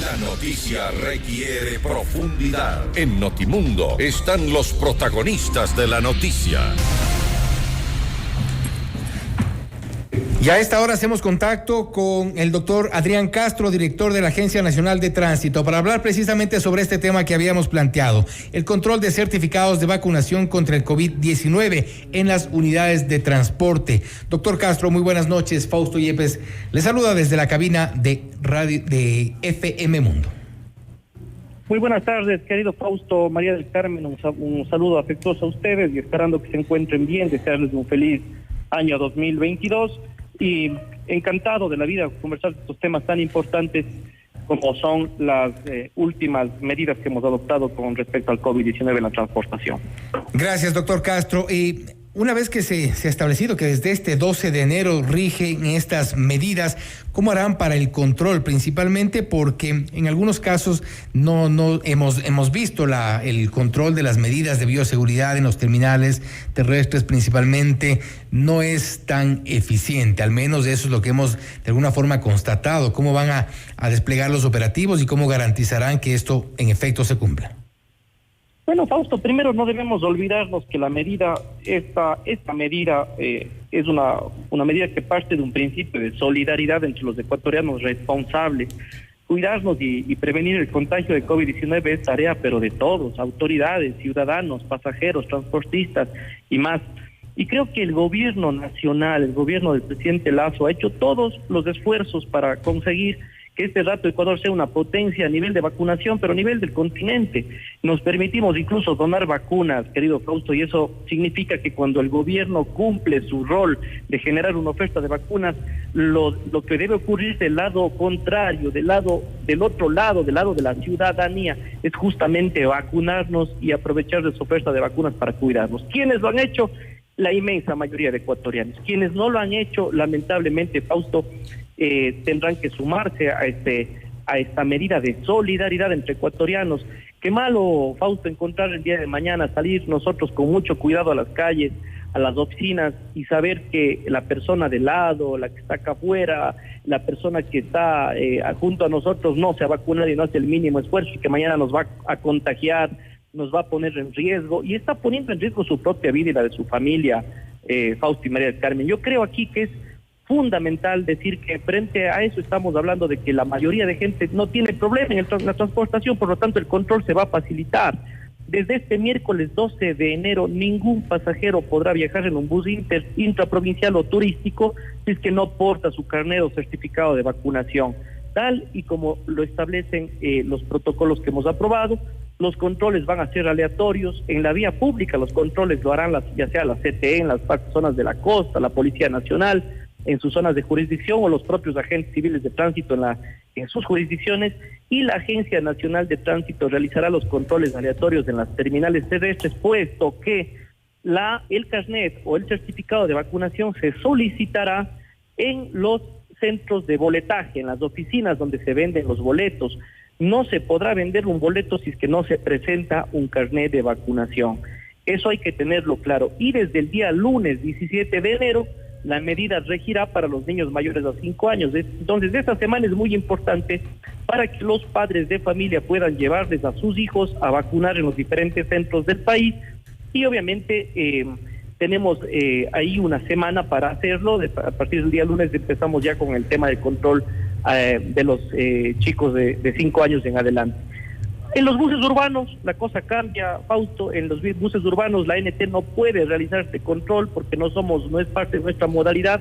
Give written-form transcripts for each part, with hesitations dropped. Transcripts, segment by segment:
La noticia requiere profundidad. En Notimundo están los protagonistas de la noticia. Y a esta hora hacemos contacto con el doctor Adrián Castro, director de la Agencia Nacional de Tránsito, para hablar precisamente sobre este tema que habíamos planteado, el control de certificados de vacunación contra el COVID-19 en las unidades de transporte. Doctor Castro, muy buenas noches. Fausto Yepes le saluda desde la cabina de radio de FM Mundo. Muy buenas tardes, querido Fausto, María del Carmen, un saludo afectuoso a ustedes y esperando que se encuentren bien, desearles un feliz año 2022. Y encantado de la vida conversar de estos temas tan importantes como son las últimas medidas que hemos adoptado con respecto al COVID-19 en la transportación. Gracias, doctor Castro. Una vez que se ha establecido que desde este 12 de enero rigen estas medidas, ¿cómo harán para el control? Principalmente porque en algunos casos no hemos visto el control de las medidas de bioseguridad en los terminales terrestres, principalmente no es tan eficiente. Al menos eso es lo que hemos de alguna forma constatado. ¿Cómo van a desplegar los operativos y cómo garantizarán que esto en efecto se cumpla? Bueno, Fausto, primero no debemos olvidarnos que la medida, esta medida es una medida que parte de un principio de solidaridad entre los ecuatorianos responsables. Cuidarnos y prevenir el contagio de COVID-19 es tarea, pero de todos, autoridades, ciudadanos, pasajeros, transportistas y más. Y creo que el gobierno nacional, el gobierno del presidente Lasso, ha hecho todos los esfuerzos para conseguir que este rato Ecuador sea una potencia a nivel de vacunación, pero a nivel del continente. Nos permitimos incluso donar vacunas, querido Fausto, y eso significa que cuando el gobierno cumple su rol de generar una oferta de vacunas, lo que debe ocurrir del lado contrario, del otro lado, del lado de la ciudadanía, es justamente vacunarnos y aprovechar de su oferta de vacunas para cuidarnos. ¿Quiénes lo han hecho? La inmensa mayoría de ecuatorianos. Quienes no lo han hecho, lamentablemente, Fausto, tendrán que sumarse a esta medida de solidaridad entre ecuatorianos. Qué malo, Fausto, encontrar el día de mañana, salir nosotros con mucho cuidado a las calles, a las oficinas y saber que la persona de lado, la que está acá afuera, la persona que está junto a nosotros no se ha vacunado y no hace el mínimo esfuerzo y que mañana nos va a contagiar, nos va a poner en riesgo y está poniendo en riesgo su propia vida y la de su familia, Fausto y María del Carmen. Yo creo aquí que es fundamental decir que frente a eso estamos hablando de que la mayoría de gente no tiene problema en la transportación, por lo tanto el control se va a facilitar. Desde este miércoles 12 de enero ningún pasajero podrá viajar en un bus intraprovincial o turístico si es que no porta su carnet o certificado de vacunación. Tal y como lo establecen los protocolos que hemos aprobado, los controles van a ser aleatorios. En la vía pública los controles lo harán ya sea la CTE en las zonas de la costa, la Policía Nacional, en sus zonas de jurisdicción o los propios agentes civiles de tránsito en sus jurisdicciones, y la Agencia Nacional de Tránsito realizará los controles aleatorios en las terminales terrestres, puesto que el carnet o el certificado de vacunación se solicitará en los centros de boletaje, en las oficinas donde se venden los boletos. No se podrá vender un boleto si es que no se presenta un carnet de vacunación. Eso hay que tenerlo claro. Y desde el día lunes 17 de enero, la medida regirá para los niños mayores de 5 años. Entonces, esta semana es muy importante para que los padres de familia puedan llevarles a sus hijos a vacunar en los diferentes centros del país. Y obviamente tenemos ahí una semana para hacerlo. A partir del día lunes empezamos ya con el tema del control de los chicos de 5 años en adelante. En los buses urbanos la cosa cambia, Fausto. En los buses urbanos la ANT no puede realizar este control porque no es parte de nuestra modalidad,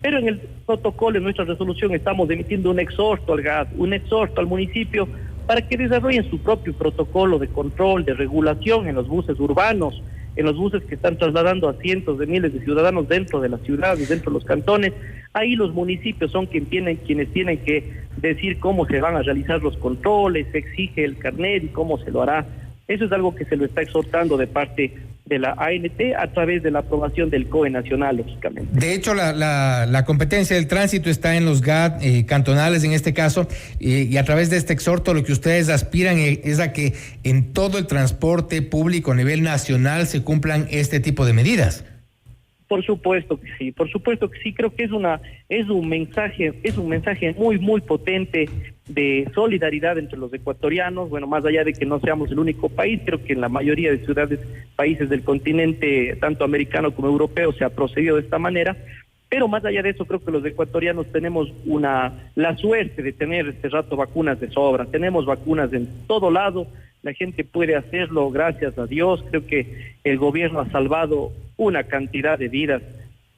pero en el protocolo, en nuestra resolución, estamos emitiendo un exhorto al GAD, un exhorto al municipio para que desarrollen su propio protocolo de control, de regulación en los buses urbanos, en los buses que están trasladando a cientos de miles de ciudadanos dentro de las ciudades, dentro de los cantones. Ahí los municipios son quienes tienen que decir cómo se van a realizar los controles, se exige el carnet y cómo se lo hará. Eso es algo que se lo está exhortando de parte de la ANT a través de la aprobación del COE nacional, lógicamente. De hecho, la competencia del tránsito está en los GAD cantonales en este caso, y a través de este exhorto lo que ustedes aspiran es a que en todo el transporte público a nivel nacional se cumplan este tipo de medidas. Por supuesto que sí, por supuesto que sí. Creo que es un mensaje muy, muy potente de solidaridad entre los ecuatorianos. Bueno, más allá de que no seamos el único país, creo que en la mayoría de ciudades, países del continente, tanto americano como europeo, se ha procedido de esta manera. Pero más allá de eso, creo que los ecuatorianos tenemos la suerte de tener este rato vacunas de sobra. Tenemos vacunas en todo lado, la gente puede hacerlo, gracias a Dios. Creo que el gobierno ha salvado una cantidad de vidas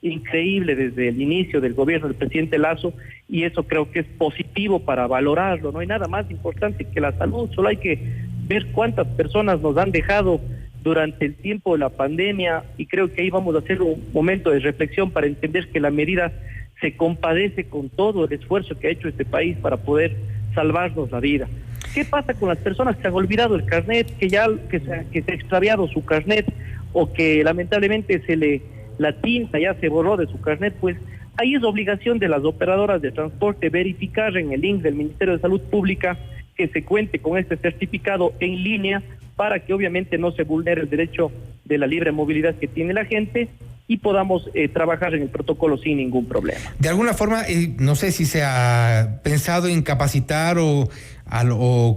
increíble desde el inicio del gobierno del presidente Lasso, y eso creo que es positivo para valorarlo. No hay nada más importante que la salud, solo hay que ver cuántas personas nos han dejado durante el tiempo de la pandemia, y creo que ahí vamos a hacer un momento de reflexión para entender que la medida se compadece con todo el esfuerzo que ha hecho este país para poder salvarnos la vida. ¿Qué pasa con las personas que han olvidado el carnet, que se ha extraviado su carnet, o que lamentablemente la tinta ya se borró de su carnet? Pues ahí es obligación de las operadoras de transporte verificar en el link del Ministerio de Salud Pública que se cuente con este certificado en línea, para que obviamente no se vulnere el derecho de la libre movilidad que tiene la gente y podamos trabajar en el protocolo sin ningún problema. De alguna forma, no sé si se ha pensado en capacitar o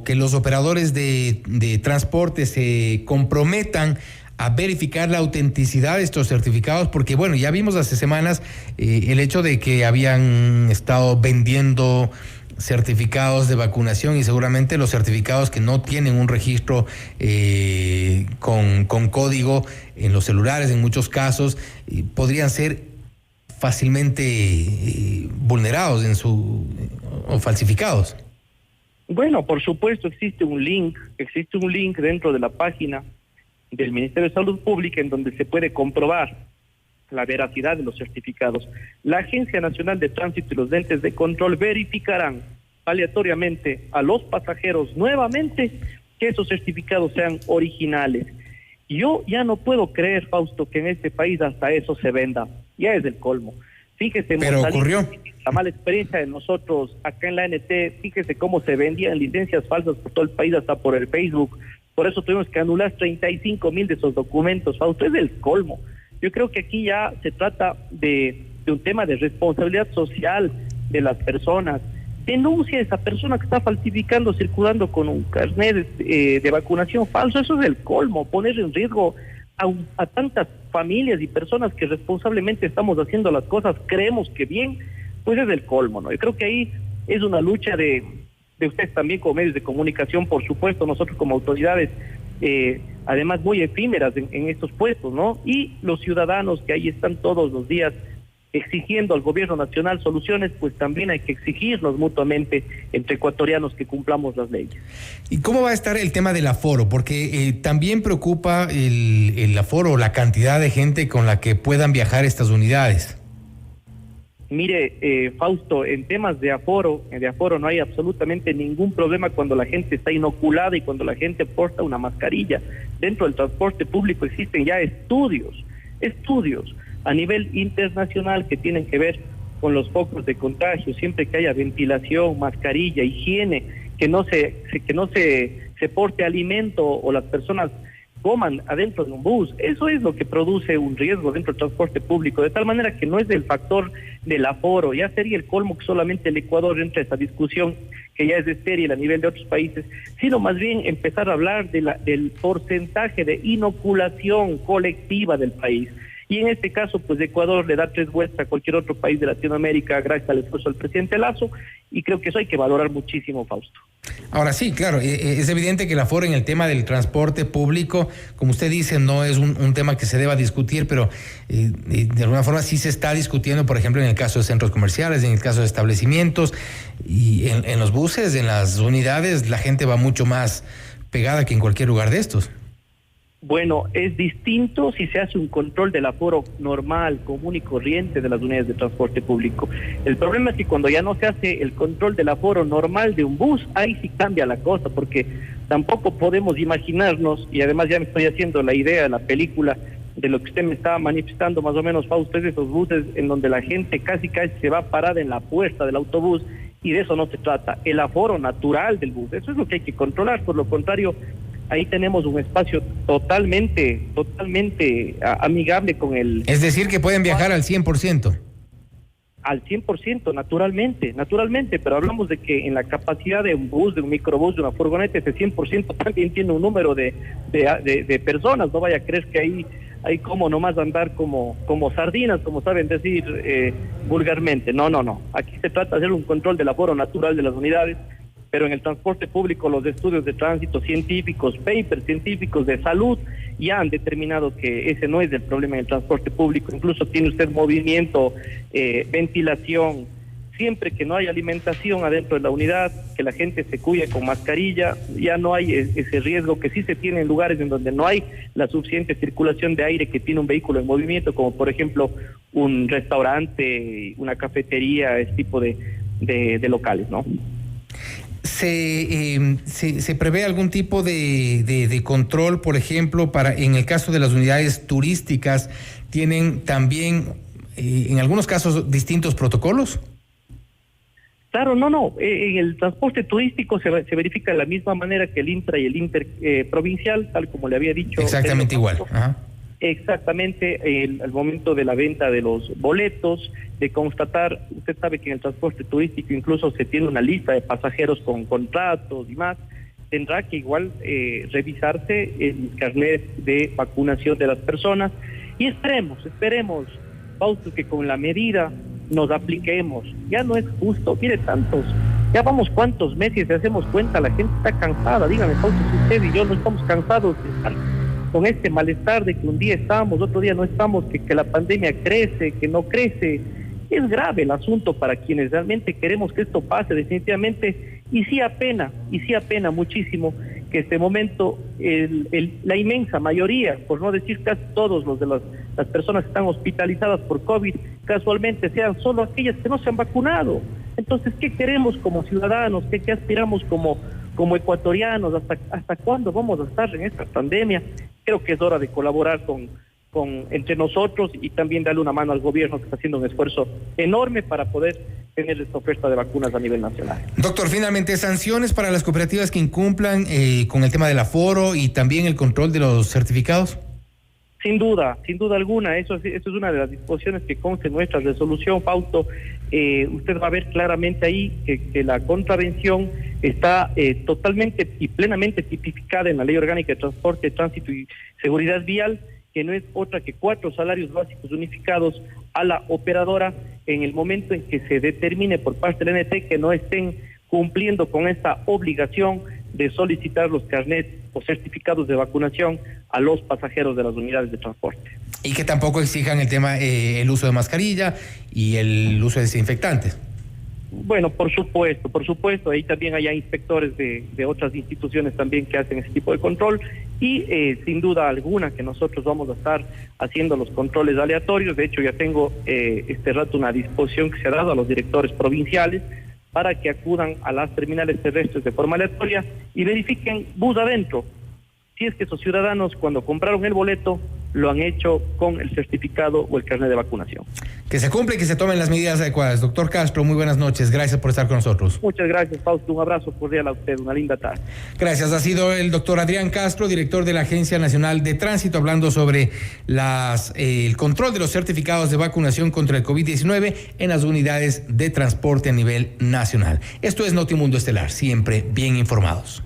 que los operadores de transporte se comprometan a verificar la autenticidad de estos certificados, porque bueno, ya vimos hace semanas el hecho de que habían estado vendiendo certificados de vacunación, y seguramente los certificados que no tienen un registro con código en los celulares, en muchos casos, podrían ser fácilmente vulnerados o falsificados. Bueno, por supuesto existe un link dentro de la página del Ministerio de Salud Pública en donde se puede comprobar la veracidad de los certificados. La Agencia Nacional de Tránsito y los entes de control verificarán aleatoriamente a los pasajeros nuevamente que esos certificados sean originales. Yo ya no puedo creer, Fausto, que en este país hasta eso se venda. Ya es el colmo. Fíjese, pero ocurrió la mala experiencia de nosotros acá en la ANT. Fíjese cómo se vendían licencias falsas por todo el país, hasta por el Facebook. Por eso tuvimos que anular 35,000 de esos documentos. Fausto, es el colmo. Yo creo que aquí ya se trata de un tema de responsabilidad social de las personas. Denuncia a esa persona que está falsificando, circulando con un carnet de vacunación falso. Eso es el colmo, poner en riesgo a tantas familias y personas que responsablemente estamos haciendo las cosas, creemos que bien, pues es el colmo, ¿no? Yo creo que ahí es una lucha de ustedes también como medios de comunicación, por supuesto, nosotros como autoridades, además muy efímeras en estos puestos, ¿no? Y los ciudadanos que ahí están todos los días exigiendo al gobierno nacional soluciones, pues también hay que exigirnos mutuamente entre ecuatorianos que cumplamos las leyes. ¿Y cómo va a estar el tema del aforo? Porque también preocupa el aforo, la cantidad de gente con la que puedan viajar estas unidades. Mire, Fausto, en temas de aforo no hay absolutamente ningún problema cuando la gente está inoculada y cuando la gente porta una mascarilla. Dentro del transporte público existen ya estudios a nivel internacional que tienen que ver con los focos de contagio, siempre que haya ventilación, mascarilla, higiene, que no se porte alimento o las personas coman adentro de un bus. Eso es lo que produce un riesgo dentro del transporte público, de tal manera que no es el factor del aforo. Ya sería el colmo que solamente el Ecuador entre a esa discusión que ya es estéril a nivel de otros países, sino más bien empezar a hablar del porcentaje de inoculación colectiva del país. Y en este caso, pues Ecuador le da 3 vueltas a cualquier otro país de Latinoamérica gracias al esfuerzo del presidente Lasso, y creo que eso hay que valorar muchísimo, Fausto. Ahora sí, claro, es evidente que el aforo en el tema del transporte público, como usted dice, no es un tema que se deba discutir, pero de alguna forma sí se está discutiendo, por ejemplo, en el caso de centros comerciales, en el caso de establecimientos, y en los buses, en las unidades, la gente va mucho más pegada que en cualquier lugar de estos. Bueno, es distinto si se hace un control del aforo normal, común y corriente de las unidades de transporte público. El problema es que cuando ya no se hace el control del aforo normal de un bus, ahí sí cambia la cosa, porque tampoco podemos imaginarnos, y además ya me estoy haciendo la idea de la película, de lo que usted me estaba manifestando más o menos, Fausto, es de esos buses en donde la gente casi se va parada en la puerta del autobús, y de eso no se trata. El aforo natural del bus, eso es lo que hay que controlar. Por lo contrario, ahí tenemos un espacio totalmente amigable con el... Es decir, que pueden viajar al 100%. Al 100%, naturalmente, pero hablamos de que en la capacidad de un bus, de un microbús, de una furgoneta, ese 100% también tiene un número de personas. No vaya a creer que ahí como nomás andar como sardinas, como saben decir vulgarmente. No. Aquí se trata de hacer un control del aforo natural de las unidades, pero en el transporte público los estudios de tránsito científicos, papers científicos de salud, ya han determinado que ese no es el problema en el transporte público. Incluso tiene usted movimiento, ventilación, siempre que no hay alimentación adentro de la unidad, que la gente se cuide con mascarilla, ya no hay ese riesgo que sí se tiene en lugares en donde no hay la suficiente circulación de aire que tiene un vehículo en movimiento, como por ejemplo un restaurante, una cafetería, ese tipo de locales, ¿no? ¿Se prevé algún tipo de control, por ejemplo, en el caso de las unidades turísticas, tienen también, en algunos casos, distintos protocolos? Claro, no. En el transporte turístico se verifica de la misma manera que el intra y el interprovincial, tal como le había dicho. Exactamente igual. Ajá. Exactamente, al momento de la venta de los boletos, de constatar, usted sabe que en el transporte turístico incluso se tiene una lista de pasajeros con contratos y más, tendrá que igual revisarse el carnet de vacunación de las personas y esperemos, Fausto, que con la medida nos apliquemos. Ya no es justo, mire ya vamos cuántos meses y hacemos cuenta, la gente está cansada, dígame Fausto, si usted y yo no estamos cansados de estar con este malestar de que un día estamos, otro día no estamos, que la pandemia crece, que no crece. Es grave el asunto para quienes realmente queremos que esto pase definitivamente, y sí apena muchísimo que este momento la inmensa mayoría, por no decir casi todos los de las personas que están hospitalizadas por COVID, casualmente sean solo aquellas que no se han vacunado. Entonces, ¿qué queremos como ciudadanos? ¿Qué aspiramos como ecuatorianos? ¿Hasta cuándo vamos a estar en esta pandemia? Creo que es hora de colaborar entre nosotros y también darle una mano al gobierno, que está haciendo un esfuerzo enorme para poder tener esta oferta de vacunas a nivel nacional. Doctor, finalmente, sanciones para las cooperativas que incumplan con el tema del aforo y también el control de los certificados. Sin duda alguna, eso es una de las disposiciones que consta en nuestra resolución, Fausto. Usted va a ver claramente ahí que la contravención está totalmente y plenamente tipificada en la Ley Orgánica de Transporte, Tránsito y Seguridad Vial, que no es otra que 4 salarios básicos unificados a la operadora en el momento en que se determine por parte del NT que no estén cumpliendo con esta obligación de solicitar los carnets o certificados de vacunación a los pasajeros de las unidades de transporte. Y que tampoco exijan el tema, el uso de mascarilla y el uso de desinfectantes. Bueno, por supuesto, ahí también hay inspectores de otras instituciones también que hacen ese tipo de control y sin duda alguna que nosotros vamos a estar haciendo los controles aleatorios. De hecho, ya tengo este rato una disposición que se ha dado a los directores provinciales para que acudan a las terminales terrestres de forma aleatoria y verifiquen bus adentro si es que esos ciudadanos cuando compraron el boleto lo han hecho con el certificado o el carnet de vacunación. Que se cumple y que se tomen las medidas adecuadas. Doctor Castro, muy buenas noches. Gracias por estar con nosotros. Muchas gracias, Fausto. Un abrazo cordial a usted. Una linda tarde. Gracias. Ha sido el doctor Adrián Castro, director de la Agencia Nacional de Tránsito, hablando sobre el control de los certificados de vacunación contra el COVID-19 en las unidades de transporte a nivel nacional. Esto es Notimundo Estelar, siempre bien informados.